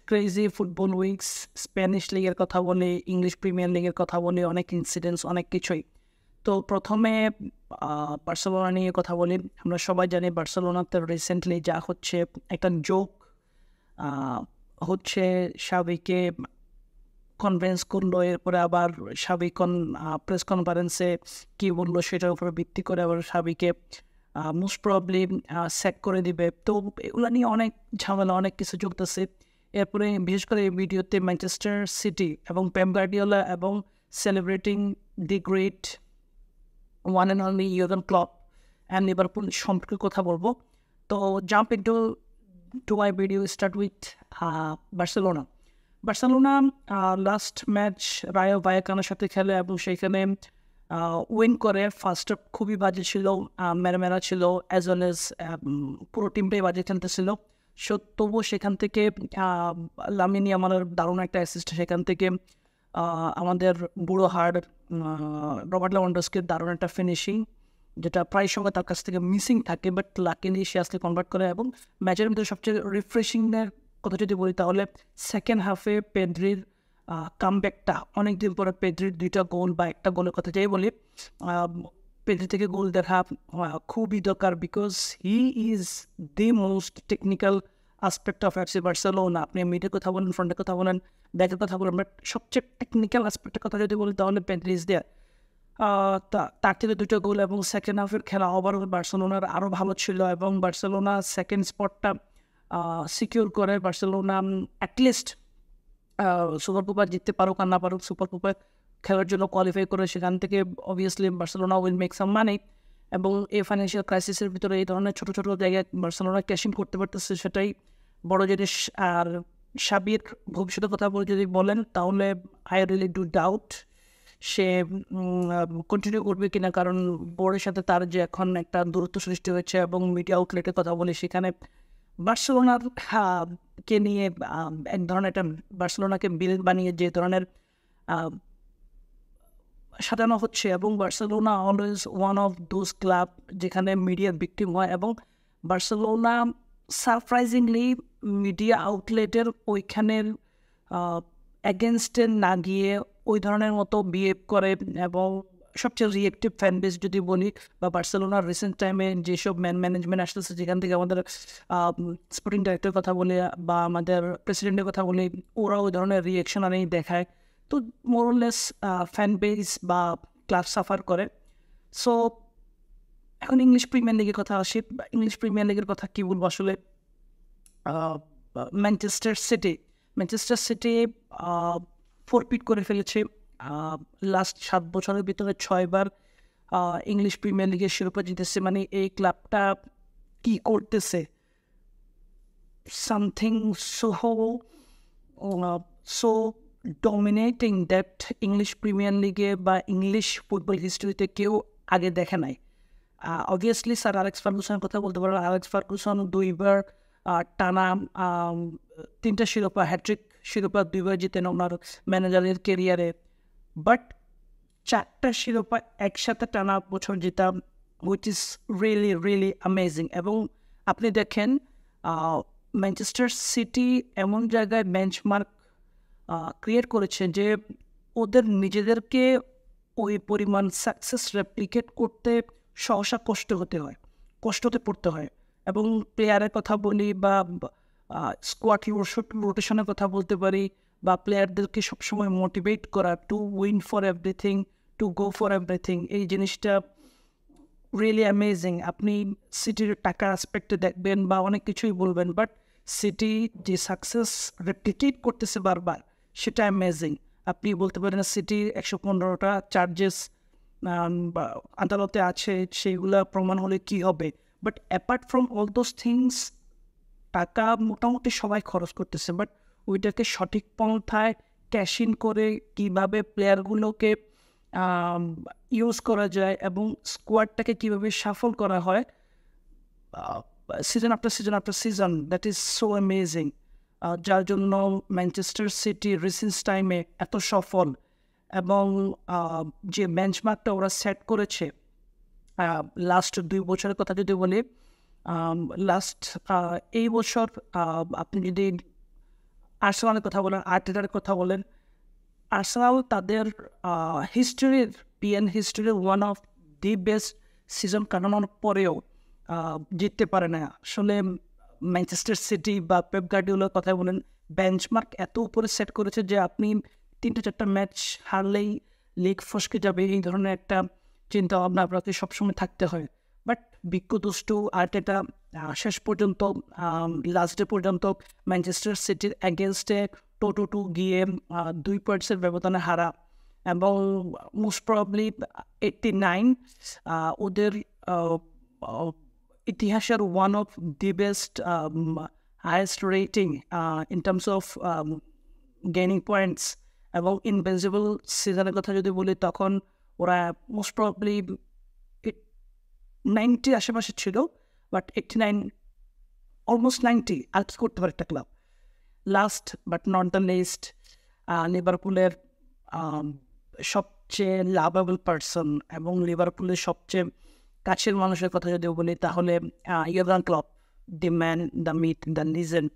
Crazy football weeks, Spanish লিগের কথা বলি, ইংলিশ প্রিমিয়ার লিগের কথা বলি, অনেক ইনসিডেন্টস, অনেক কিছুই। তো প্রথমে বার্সেলোনা নিয়ে কথা বলি। আমরা সবাই জানি বার্সেলোনাতে রিসেন্টলি যা হচ্ছে একটা জোক হচ্ছে। সাবিকে কনভিন্স করলো, এরপরে আবার সাবিক প্রেস কনফারেন্সে কী বললো সেটার উপরে ভিত্তি করে আবার সাবিকে মোস্ট প্রবলি স্যাক করে দিবে। তো এগুলো নিয়ে অনেক ঝামেলা, অনেক কিছু চলতেছে। এরপরে বিশেষ করে এই ভিডিওতে ম্যানচেস্টার সিটি এবং পেপ গার্দিওলা এবং celebrating the great one and only European club and Liverpool সম্পর্কে কথা বলবো। তো jump into my video, start with Barcelona. Barcelona last match Rayo ভায়াকানোর সাথে খেলে এবং সেইখানে উইন করে। ফার্স্ট হাফ খুবই বাজে ছিল, মেরা ছিল, অ্যাজ ওয়েল এজ পুরো টিমটাই বাজে খেলতেছিল। সো তবুও সেখান থেকে লামিন ইয়ামালের দারুণ একটা অ্যাসিস্ট, সেখান থেকে আমাদের বুড়ো হার্ড রবার্ট লেভানডস্কির দারুণ একটা ফিনিশিং, যেটা প্রায় সময় তার কাছ থেকে মিসিং থাকে, বাট লাকিলি সে আসলে কনভার্ট করে। এবং ম্যাচের মধ্যে সবচেয়ে রিফ্রেশিংয়ের কথা যদি বলি তাহলে সেকেন্ড হাফে পেদ্রির কামব্যাকটা, অনেকদিন পরে পেদ্রির 2টা গোল বা একটা গোলের কথা যাই বলি, পেদ্রি থেকে গোল দেখা খুবই দরকার, because he is the most technical aspect of FC Barcelona. আপনি মিডের কথা বলেন, ফ্রন্টের কথা বলেন, ব্যাকের কথা বলেন, বাট সবচেয়ে টেকনিক্যাল আসপেক্টের কথা যদি বলি তাহলে পেদ্রি ইজ দেয়ার। তার থেকে 2টা গোল এবং সেকেন্ড হাফের খেলা ওভারঅল বার্সেলোনার আরও ভালো ছিল এবং বার্সেলোনা সেকেন্ড স্পটটা সিকিউর করে। বার্সেলোনা অ্যাটলিস্ট সুপার কুপার জিততে পারুক আর না পারুক, সুপার কুপার খেলার জন্য কোয়ালিফাই করে সেখান থেকে obviously Barcelona will make some money. এবং এই ফাইন্যান্সিয়াল ক্রাইসিসের ভিতরে এই ধরনের ছোটো ছোটো জায়গায় বার্সেলোনা ক্যাশিং করতে পারতেছে, সেটাই বড় জিনিস। আর সাবির ভবিষ্যতের কথা বলে যদি বলেন তাহলে I really do doubt say continue করবে কিনা, কারণ বোর্ডের সাথে তার যে এখন একটা দূরত্ব সৃষ্টি হয়েছে। এবং মিডিয়া আউটলেটের কথা বলি, সেখানে বার্সেলোনার কে নিয়ে এক ধরনের একটা বার্সেলোনাকে বিল বানিয়ে যে ধরনের সাজানো হচ্ছে, এবং Barcelona always one of those club যেখানে মিডিয়া ভিকটিম হয়। এবং বার্সেলোনা সারপ্রাইজিংলি মিডিয়া আউটলেটের ওইখানের অ্যাগেনস্টে না গিয়ে ওই ধরনের মতো বিহেভ করে। এবং সবচেয়ে রিয়েক্টিভ ফ্যান বেস যদি বলি, বা বার্সেলোনার রিসেন্ট টাইমে যেসব ম্যানেজমেন্ট আসতেছে, যেখান থেকে আমাদের স্পোর্টিং ডাইরেক্টরের কথা বলি বা আমাদের প্রেসিডেন্টের কথা বলি, ওরা ওই ধরনের রিয়েকশন আনেই দেখায়। তো মোরলেস ফ্যান বেস বা ক্লাব সাফার করে। সো এখন ইংলিশ প্রিমিয়ার লিগের কথা আসি। ইংলিশ প্রিমিয়ার লিগের কথা কী বলবো আসলে, ম্যানচেস্টার সিটি ফোরপিট করে ফেলেছে। লাস্ট 7 বছরের ভিতরে 6বার ইংলিশ প্রিমিয়ার লিগের শিরোপা জিতেছে। মানে এই ক্লাবটা কি করতেছে, something so dominating that English premier লিগে বা ইংলিশ ফুটবল হিস্ট্রিতে কেউ আগে দেখে নাই। অবভিয়াসলি স্যার অ্যালেক্স ফার্গুসনের কথা বলতে পারেন। অ্যালেক্স ফার্গুসন 2বার টানা 3টা শিরোপা, হ্যাট্রিক শিরোপা 2বার জিতেন ওনার ম্যানেজারের কেরিয়ারে। বাট 4টা শিরোপা একসাথে টানা বছর জেতা, which is really really amazing. এবং আপনি দেখেন ম্যানচেস্টার সিটি এমন জায়গায় বেঞ্চমার্ক ক্রিয়েট করেছে যে ওদের নিজেদেরকে ওই পরিমাণ সাকসেস রেপ্লিকেট করতে সহসা কষ্ট হতে পড়তে হয়। এবং প্লেয়ারের কথা বলি বা স্কোয়াড রোটেশনের কথা বলতে পারি, বা প্লেয়ারদেরকে সবসময় মোটিভেট করা to win for everything, to go for everything, এই জিনিসটা রিয়েলি অ্যামেজিং। আপনি সিটির টাকা অ্যাসপেক্টে দেখবেন বা অনেক কিছুই বলবেন, বাট সিটি যে সাকসেস রেপ্লিকেট করতেছে বারবার, সেটা অ্যামেজিং। আপনি বলতে পারেন সিটি 115টা চার্জেস আদালতে আছে, সেইগুলা প্রমাণ হলে কি হবে। But apart from all those things, টাকা মোটামুটি সবাই খরচ করতেছে, বাট ওইটাকে সঠিক পন্থায় ক্যাশ ইন করে কীভাবে প্লেয়ারগুলোকে ইউজ করা যায় এবং স্কোয়াডটাকে কীভাবে সাফল করা হয় season after season, that is so amazing. যার জন্য ম্যানচেস্টার সিটি রিসেন্ট টাইমে এত সফল। এবং যে বেঞ্চমার্কটা ওরা সেট করেছে লাস্ট 2 বছরের কথা যদি বলি, এই বছর আপনি যদি আর্সেনালের কথা বলেন, আর্টেটার কথা বলেন, আর্সেনাল তাদের হিস্ট্রির পিএন হিস্ট্রির one of the best season কাটানোর পরেও জিততে পারে না। আসলে ম্যানচেস্টার সিটি বা পেপ গার্ডিওলার কথা বলেন, বেঞ্চমার্ক এত উপরে সেট করেছে যে আপনি 3-4টা ম্যাচ হারলেই লিগ ফসকে যাবে, এই ধরনের একটা চিন্তা ভাবনা আপনাকে সবসময় থাকতে হয়। বাট বিজ্ঞ দুষ্টু আর্টেটা শেষ পর্যন্ত লাস্ট ডে পর্যন্ত ম্যানচেস্টার সিটির অ্যাগেনস্টে টো গিয়ে 2 পয়েন্টসের ব্যবধানে হারা, এবং মোস্ট প্রবাবলি 89 ওদের ইতিহাসের one of the best highest rating in terms of gaining points. এবং ইনভিজিবল সিজনের কথা যদি বলি, তখন ওরা মোস্ট প্রবাবলি 90 আশেপাশে ছিল, বাট 89 অলমোস্ট 90 আর কি করতে পারে একটা club. Last but not the list, লিভারপুলের সবচেয়ে লাভেবল পার্সন এবং লিভারপুলের সবচেয়ে কাছের মানুষের কথা যদি বলি, তাহলে Jurgen Klopp, the man, the myth, the legend,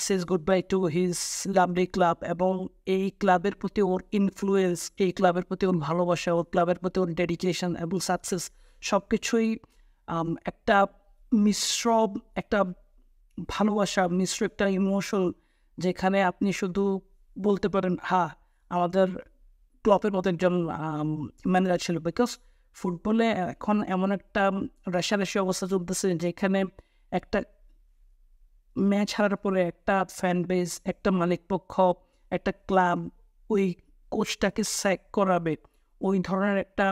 says goodbye to his lovely club। এবং এই ক্লাবের প্রতি ওর ইনফ্লুয়েন্স, এই ক্লাবের প্রতি ওর ভালোবাসা, ওর ক্লাবের প্রতি ওর ডেডিকেশন এবং সাকসেস সব কিছুই একটা মিশ্র, একটা ভালোবাসা, মিশ্র একটা ইমোশন, যেখানে আপনি শুধু বলতে পারেন হ্যাঁ আমাদের ক্লপের মতো একজন ম্যানেজার ছিল। বিকজ ফুটবলে এখন এমন একটা রেশারেশি অবস্থা চলতেছে, যেখানে একটা ম্যাচ হারার পরে একটা ফ্যান বেস, একটা মালিক পক্ষ, একটা ক্লাব ওই কোচটাকে স্যাক করাবে, ওই ধরনের একটা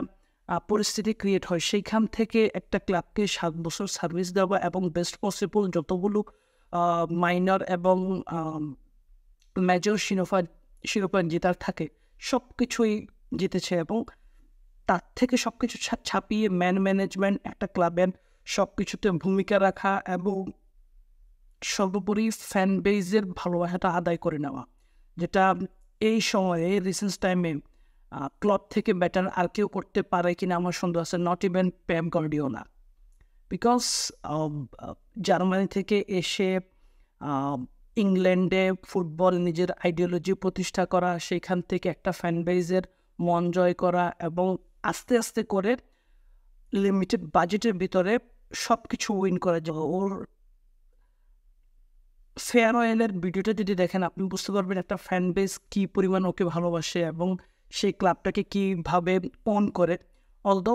পরিস্থিতি ক্রিয়েট হয়। সেইখান থেকে একটা ক্লাবকে 7 বছর সার্ভিস দেওয়া এবং বেস্ট পসিবল যতগুলো মাইনর এবং মেজর শিরোপা জেতার থাকে সব কিছুই জিতেছে, এবং তার থেকে সব কিছু ছাপিয়ে ম্যানেজমেন্ট একটা ক্লাবের সব কিছুতে ভূমিকা রাখা এবং সর্বোপরি ফ্যান বেজের ভালোবাসাটা আদায় করে নেওয়া, যেটা এই সময়ে রিসেন্ট টাইমে ক্লব থেকে বেটার আর কেউ করতে পারে কিনা আমার সন্দেহ আছে। Not even Pep Guardiola. Because Germany থেকে এসে ইংল্যান্ডে ফুটবল নিজের আইডিওলজি প্রতিষ্ঠা করা, সেইখান থেকে একটা ফ্যান বেজের মন জয় করা, এবং আস্তে আস্তে করে লিমিটেড বাজেটের ভিতরে সব কিছু উইন করা যায়। ওর ফেয়ারওয়েলের ভিডিওটা যদি দেখেন, আপনি বুঝতে পারবেন একটা ফ্যান বেস কী পরিমাণ ওকে ভালোবাসে এবং সেই ক্লাবটাকে কীভাবে অন করে। অলদো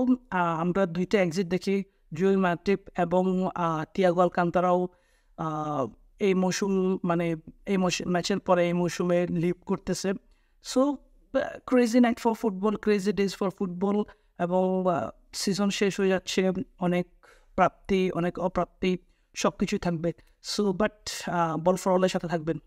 আমরা 2টা এক্সিট দেখি, জুয়েল ম্যাটিপ এবং তিয়াগো আলকান্তারাও এই মৌসুম, মানে এই ম্যাচের পরে এই মৌসুমে লিভ করতেছে। So crazy night for football, crazy days for football, এবং সিজন শেষ হয়ে যাচ্ছে, অনেক প্রাপ্তি অনেক অপ্রাপ্তি সব কিছুই থাকবে। সো বাট বল ফর অলের সাথে থাকবেন।